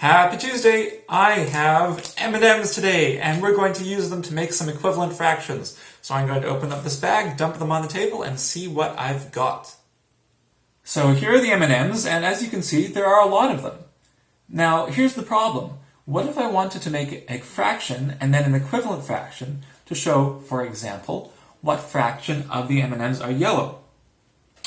Happy Tuesday! I have M&Ms today, and we're going to use them to make some equivalent fractions. So I'm going to open up this bag, dump them on the table, and see what I've got. So here are the M&Ms, and as you can see, there are a lot of them. Now, here's the problem. What if I wanted to make a fraction and then an equivalent fraction to show, for example, what fraction of the M&Ms are yellow?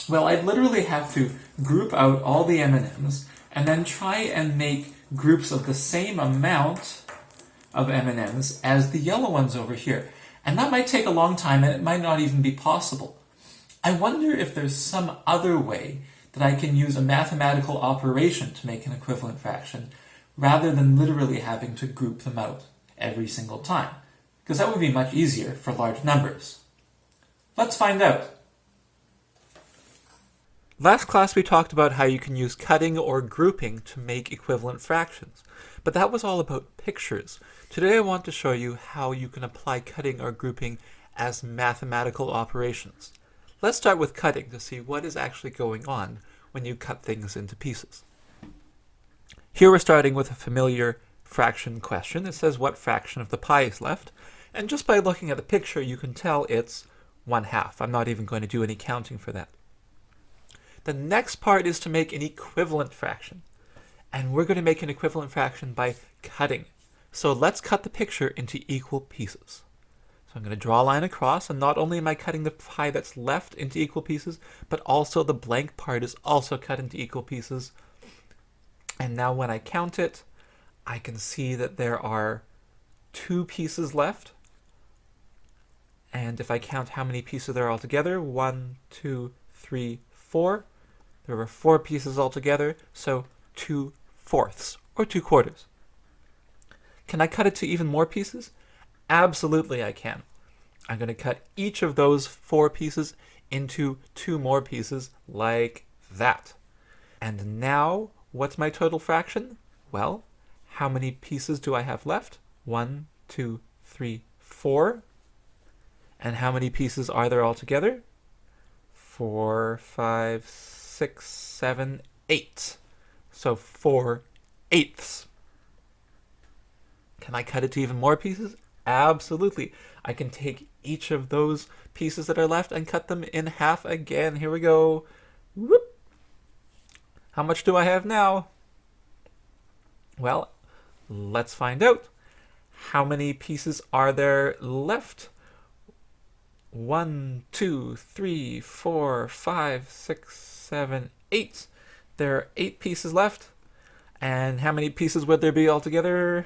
Well, I'd literally have to group out all the M&Ms and then try and make groups of the same amount of M&Ms as the yellow ones over here. And that might take a long time, and it might not even be possible. I wonder if there's some other way that I can use a mathematical operation to make an equivalent fraction, rather than literally having to group them out every single time, because that would be much easier for large numbers. Let's find out. Last class we talked about how you can use cutting or grouping to make equivalent fractions, but that was all about pictures. Today I want to show you how you can apply cutting or grouping as mathematical operations. Let's start with cutting to see what is actually going on when you cut things into pieces. Here we're starting with a familiar fraction question. It says what fraction of the pie is left, and just by looking at the picture you can tell it's 1/2. I'm not even going to do any counting for that. The next part is to make an equivalent fraction. And we're going to make an equivalent fraction by cutting. So let's cut the picture into equal pieces. So I'm going to draw a line across, and not only am I cutting the pie that's left into equal pieces, but also the blank part is also cut into equal pieces. And now when I count it, I can see that there are 2 pieces left. And if I count how many pieces there are altogether, 1, 2, 3, 4. There were 4 pieces altogether, so 2/4, or 2/4. Can I cut it to even more pieces? Absolutely I can. I'm going to cut each of those 4 pieces into 2 more pieces, like that. And now, what's my total fraction? Well, how many pieces do I have left? 1, 2, 3, 4. And how many pieces are there altogether? 4, 5, 6, 7, 8. So 4/8. Can I cut it to even more pieces? Absolutely. I can take each of those pieces that are left and cut them in half again. Here we go. Whoop. How much do I have now? Well, let's find out. How many pieces are there left? 1, 2, 3, 4, 5, 6, 7, 8. There are 8 pieces left. And how many pieces would there be altogether?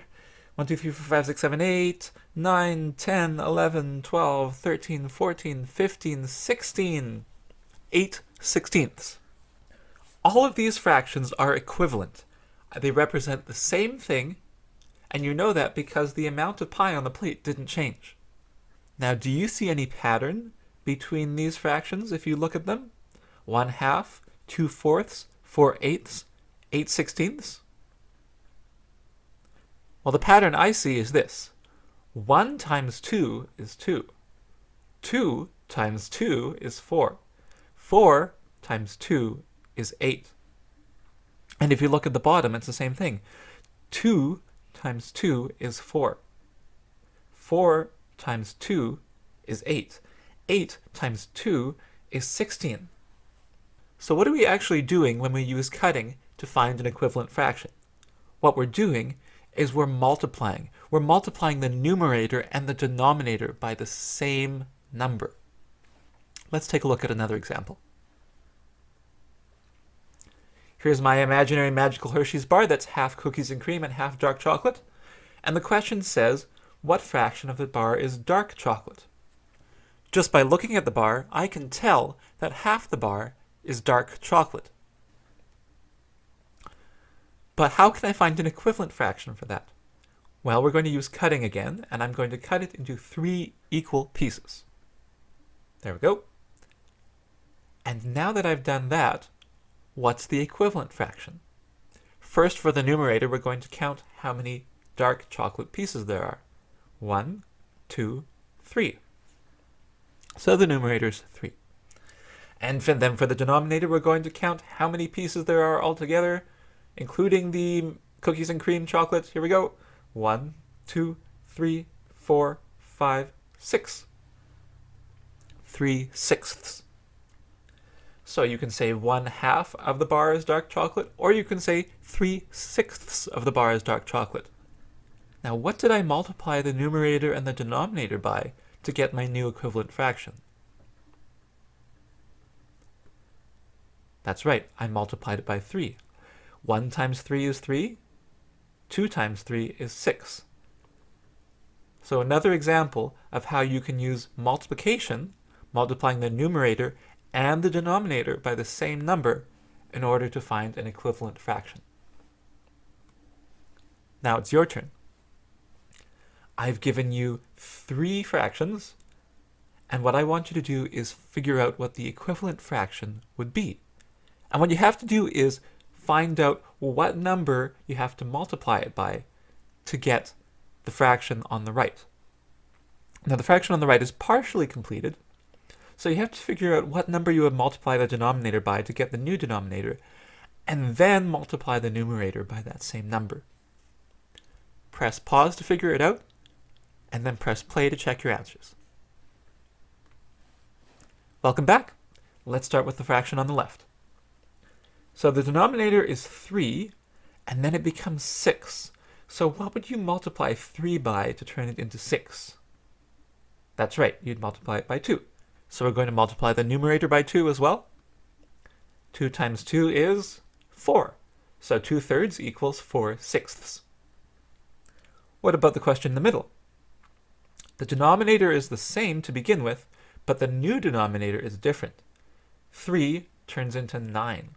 1, 2, 3, 4, 5, 6, 7, 8, 9, 10, 11, 12, 13, 14, 15, 16. 8/16. All of these fractions are equivalent. They represent the same thing, and you know that because the amount of pie on the plate didn't change. Now, do you see any pattern between these fractions if you look at them? 1/2, 2/4, 4/8, 8/16. Well, the pattern I see is this. 1 times 2 is 2. 2 times 2 is 4. 4 times 2 is 8. And if you look at the bottom, it's the same thing. 2 times 2 is 4. 4 times 2 is 8. 8 times 2 is 16. So what are we actually doing when we use cutting to find an equivalent fraction? What we're doing is we're multiplying. We're multiplying the numerator and the denominator by the same number. Let's take a look at another example. Here's my imaginary magical Hershey's bar that's half cookies and cream and half dark chocolate. And the question says, what fraction of the bar is dark chocolate? Just by looking at the bar, I can tell that half the bar is dark chocolate. But how can I find an equivalent fraction for that? Well, we're going to use cutting again, and I'm going to cut it into 3 equal pieces. There we go. And now that I've done that, what's the equivalent fraction? First, for the numerator, we're going to count how many dark chocolate pieces there are. 1, 2, 3. So the numerator is 3. And then for the denominator, we're going to count how many pieces there are altogether, including the Cookies and cream chocolate. Here we go. 1, 2, 3, 4, 5, 6. 3/6. So you can say 1/2 of the bar is dark chocolate, or you can say 3/6 of the bar is dark chocolate. Now, what did I multiply the numerator and the denominator by to get my new equivalent fraction? That's right, I multiplied it by 3. 1 times 3 is 3. 2 times 3 is 6. So another example of how you can use multiplication, multiplying the numerator and the denominator by the same number in order to find an equivalent fraction. Now it's your turn. I've given you 3 fractions, and what I want you to do is figure out what the equivalent fraction would be. And what you have to do is find out what number you have to multiply it by to get the fraction on the right. Now the fraction on the right is partially completed, so you have to figure out what number you would multiply the denominator by to get the new denominator, and then multiply the numerator by that same number. Press pause to figure it out, and then press play to check your answers. Welcome back. Let's start with the fraction on the left. So the denominator is 3, and then it becomes 6. So what would you multiply 3 by to turn it into 6? That's right, you'd multiply it by 2. So we're going to multiply the numerator by 2 as well. 2 times 2 is 4. So 2/3 equals 4/6. What about the question in the middle? The denominator is the same to begin with, but the new denominator is different. 3 turns into 9.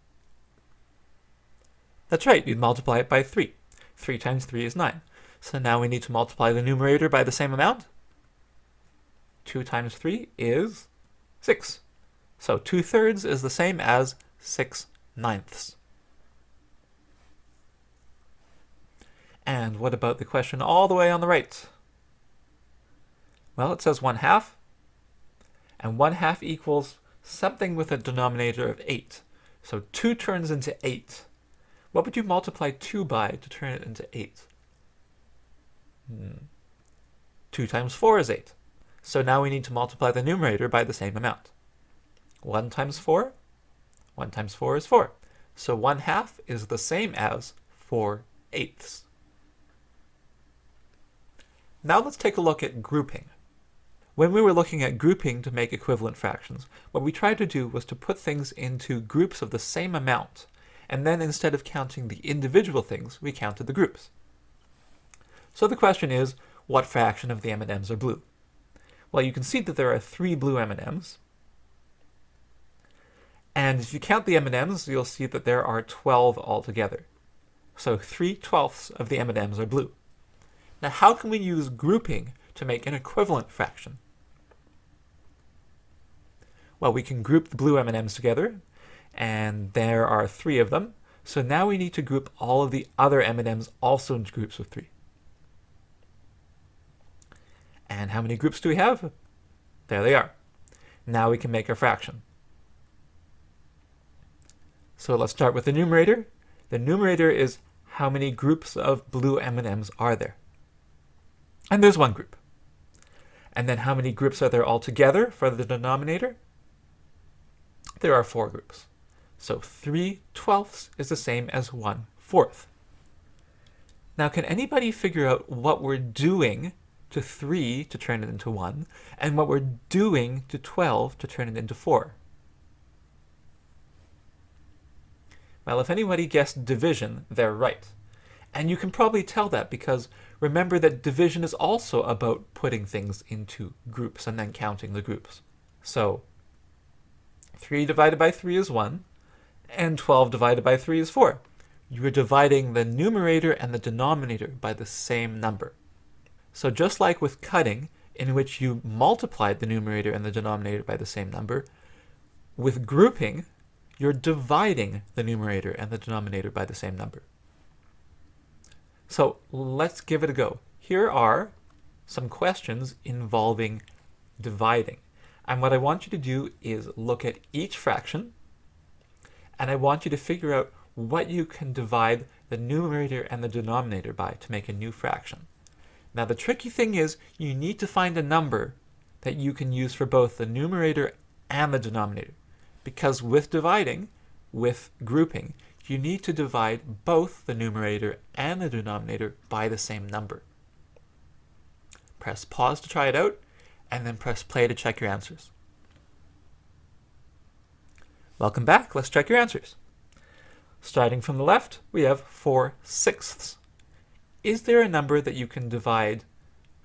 That's right, you'd multiply it by 3. 3 times 3 is 9. So now we need to multiply the numerator by the same amount. 2 times 3 is 6. So 2/3 is the same as 6/9. And what about the question all the way on the right? Well, it says 1/2, and 1/2 equals something with a denominator of 8. So 2 turns into 8. What would you multiply 2 by to turn it into 8? 2 times 4 is 8. So now we need to multiply the numerator by the same amount. 1 times 4? 1 times 4 is 4. So 1/2 is the same as 4/8. Now let's take a look at grouping. When we were looking at grouping to make equivalent fractions, what we tried to do was to put things into groups of the same amount, and then instead of counting the individual things, we counted the groups. So the question is, what fraction of the M&Ms are blue? Well, you can see that there are 3 blue M&Ms. And if you count the M&Ms, you'll see that there are 12 altogether. So 3/12 of the M&Ms are blue. Now, how can we use grouping to make an equivalent fraction? Well, we can group the blue M&Ms together, and there are 3 of them. So now we need to group all of the other M&Ms also into groups of 3. And how many groups do we have? There they are. Now we can make our fraction. So let's start with the numerator. The numerator is how many groups of blue M&Ms are there? And there's 1 group. And then how many groups are there altogether for the denominator? There are 4 groups. So 3/12 is the same as 1/4. Now, can anybody figure out what we're doing to 3 to turn it into 1, and what we're doing to 12 to turn it into 4? Well, if anybody guessed division, they're right. And you can probably tell that because remember that division is also about putting things into groups and then counting the groups. So 3 divided by 3 is 1, and 12 divided by 3 is 4. You're dividing the numerator and the denominator by the same number. So just like with cutting, in which you multiplied the numerator and the denominator by the same number, with grouping, you're dividing the numerator and the denominator by the same number. So let's give it a go. Here are some questions involving dividing. And what I want you to do is look at each fraction, and I want you to figure out what you can divide the numerator and the denominator by to make a new fraction. Now the tricky thing is you need to find a number that you can use for both the numerator and the denominator, because with dividing, with grouping, you need to divide both the numerator and the denominator by the same number. Press pause to try it out, and then press play to check your answers. Welcome back. Let's check your answers. Starting from the left, we have 4/6. Is there a number that you can divide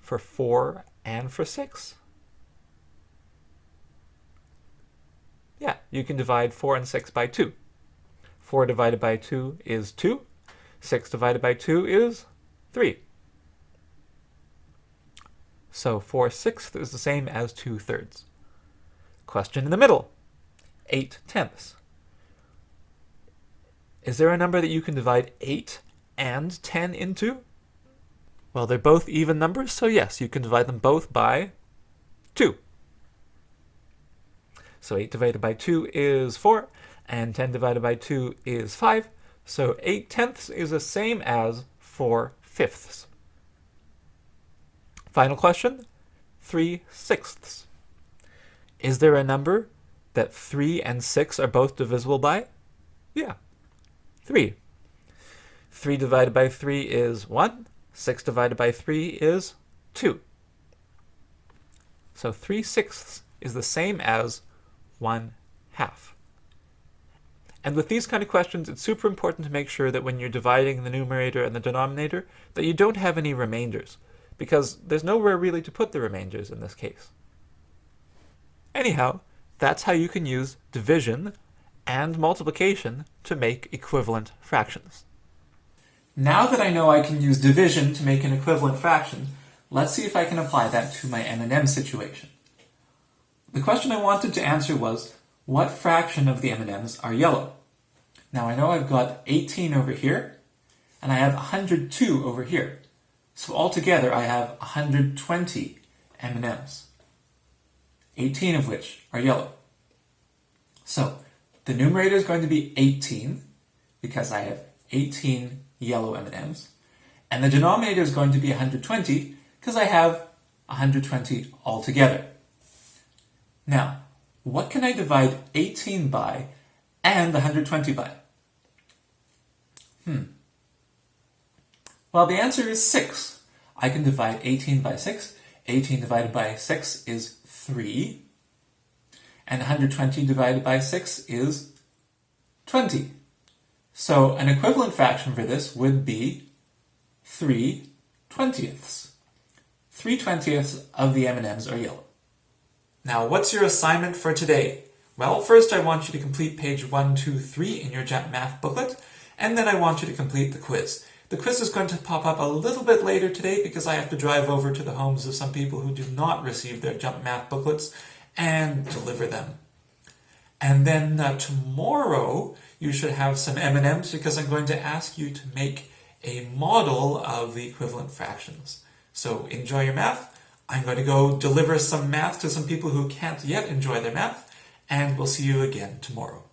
for 4 and for 6? Yeah, you can divide 4 and 6 by 2. 4 divided by 2 is 2. 6 divided by 2 is 3. So 4/6 is the same as 2/3. Question in the middle. 8/10. Is there a number that you can divide 8 and 10 into? Well, they're both even numbers, so yes, you can divide them both by 2. So 8 divided by 2 is 4, and 10 divided by 2 is 5. So 8/10 is the same as 4/5. Final question, 3/6. Is there a number that 3 and 6 are both divisible by? Yeah, 3. 3 divided by 3 is 1. 6 divided by 3 is 2. So 3/6 is the same as 1/2. And with these kind of questions, it's super important to make sure that when you're dividing the numerator and the denominator, that you don't have any remainders, because there's nowhere really to put the remainders in this case. Anyhow, that's how you can use division and multiplication to make equivalent fractions. Now that I know I can use division to make an equivalent fraction, let's see if I can apply that to my M&M situation. The question I wanted to answer was, what fraction of the M&Ms are yellow? Now I know I've got 18 over here, and I have 102 over here. So altogether I have 120 M&Ms, 18 of which are yellow. So the numerator is going to be 18, because I have 18 yellow M&Ms, and the denominator is going to be 120, because I have 120 altogether. Now, what can I divide 18 by and 120 by? Well, the answer is 6. I can divide 18 by 6. 18 divided by 6 is 3. And 120 divided by 6 is 20. So an equivalent fraction for this would be 3/20. 3/20 of the M&Ms are yellow. Now, what's your assignment for today? Well, first I want you to complete page 1, 2, 3 in your Jump Math booklet, and then I want you to complete the quiz. The quiz is going to pop up a little bit later today because I have to drive over to the homes of some people who do not receive their Jump Math booklets and deliver them. And then tomorrow you should have some M&Ms because I'm going to ask you to make a model of the equivalent fractions. So enjoy your math. I'm going to go deliver some math to some people who can't yet enjoy their math, and we'll see you again tomorrow.